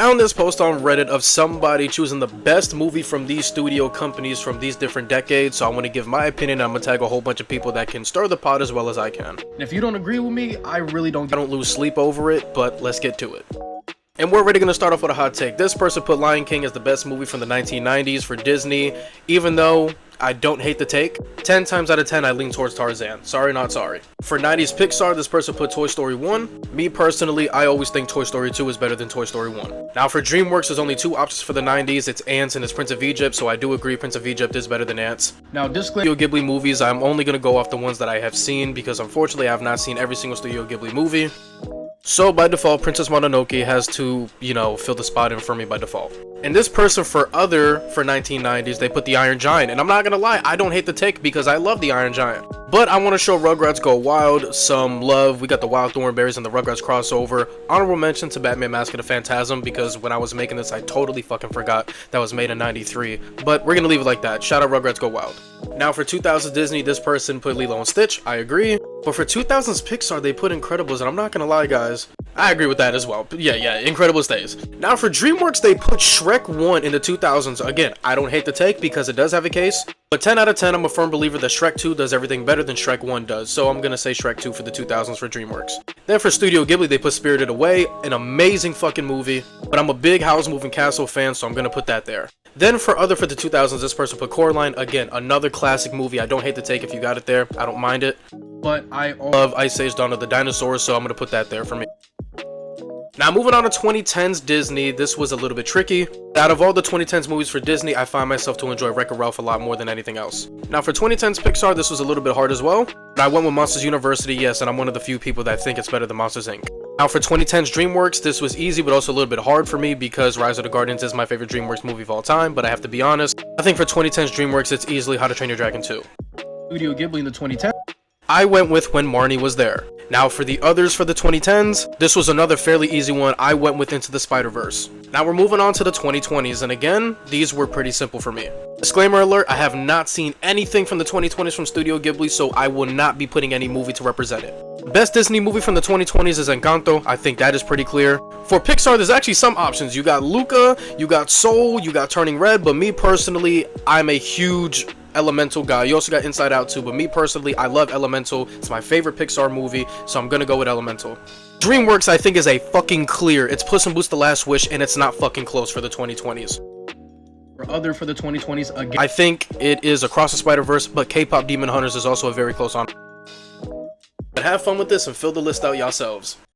found this post on Reddit of somebody choosing the best movie from these studio companies from these different decades, so I want to give my opinion. I'm gonna tag a whole bunch of people that can stir the pot as well as I can. And if you don't agree with me, I really don't lose sleep over it, but let's get to it. And we're already going to start off with a hot take. This person put Lion King as the best movie from the 1990s for Disney, even though I don't hate the take. 10 times out of 10, I lean towards Tarzan. Sorry, not sorry. For 90s Pixar, this person put Toy Story 1. Me personally, I always think Toy Story 2 is better than Toy Story 1. Now for DreamWorks, there's only two options for the 90s. It's Ants and it's Prince of Egypt, so I do agree Prince of Egypt is better than Ants. Now disclaimer, Studio Ghibli movies, I'm only going to go off the ones that I have seen because unfortunately I have not seen every single Studio Ghibli movie. So by default, Princess Mononoke has to, fill the spot in for me by default. And this person for 1990s, they put the Iron Giant. And I'm not gonna lie, I don't hate the take because I love the Iron Giant. But I want to show Rugrats Go Wild some love. We got the Wild Thornberrys and the Rugrats crossover. Honorable mention to Batman Mask of the Phantasm because when I was making this, I totally fucking forgot that was made in '93. But we're gonna leave it like that. Shout out Rugrats Go Wild. Now for 2000s Disney, this person put Lilo and Stitch. I agree. But for 2000s Pixar, they put Incredibles, and I'm not gonna lie, guys, I agree with that as well. But yeah, Incredibles stays. Now for DreamWorks, they put Shrek 1 in the 2000s. Again, I don't hate the take because it does have a case. But 10 out of 10, I'm a firm believer that Shrek 2 does everything better than Shrek 1 does. So I'm gonna say Shrek 2 for the 2000s for DreamWorks. Then for Studio Ghibli, they put Spirited Away, an amazing fucking movie. But I'm a big Howl's Moving Castle fan, so I'm gonna put that there. Then for the 2000s, this person put Coraline. Again, another classic movie. I don't hate the take if you got it there. I don't mind it. But I love Ice Age Dawn of the Dinosaurs, so I'm going to put that there for me. Now moving on to 2010s Disney, this was a little bit tricky. Out of all the 2010s movies for Disney, I find myself to enjoy Wreck-It Ralph a lot more than anything else. Now for 2010s Pixar, this was a little bit hard as well. But I went with Monsters University, yes, and I'm one of the few people that think it's better than Monsters Inc. Now for 2010s DreamWorks, this was easy but also a little bit hard for me because Rise of the Guardians is my favorite DreamWorks movie of all time, but I have to be honest, I think for 2010s DreamWorks, it's easily How to Train Your Dragon 2. Studio Ghibli in the 2010s, I went with When Marnie Was There. Now for the others for the 2010s, this was another fairly easy one. I went with Into the Spider-Verse. Now we're moving on to the 2020s, and again, these were pretty simple for me. Disclaimer alert, I have not seen anything from the 2020s from Studio Ghibli, so I will not be putting any movie to represent it. Best Disney movie from the 2020s is Encanto. I think that is pretty clear. For Pixar, there's actually some options. You got Luca, you got Soul, you got Turning Red, but me personally, I'm a huge Elemental guy. You also got Inside Out too, but me personally, I love Elemental. It's my favorite Pixar movie, so I'm gonna go with Elemental. DreamWorks, I think, is a fucking clear. It's Puss in Boots: The Last Wish, and it's not fucking close for the 2020s. For the 2020s, again, I think it is Across the Spider-Verse, but K-Pop Demon Hunters is also a very close on. But have fun with this and fill the list out yourselves.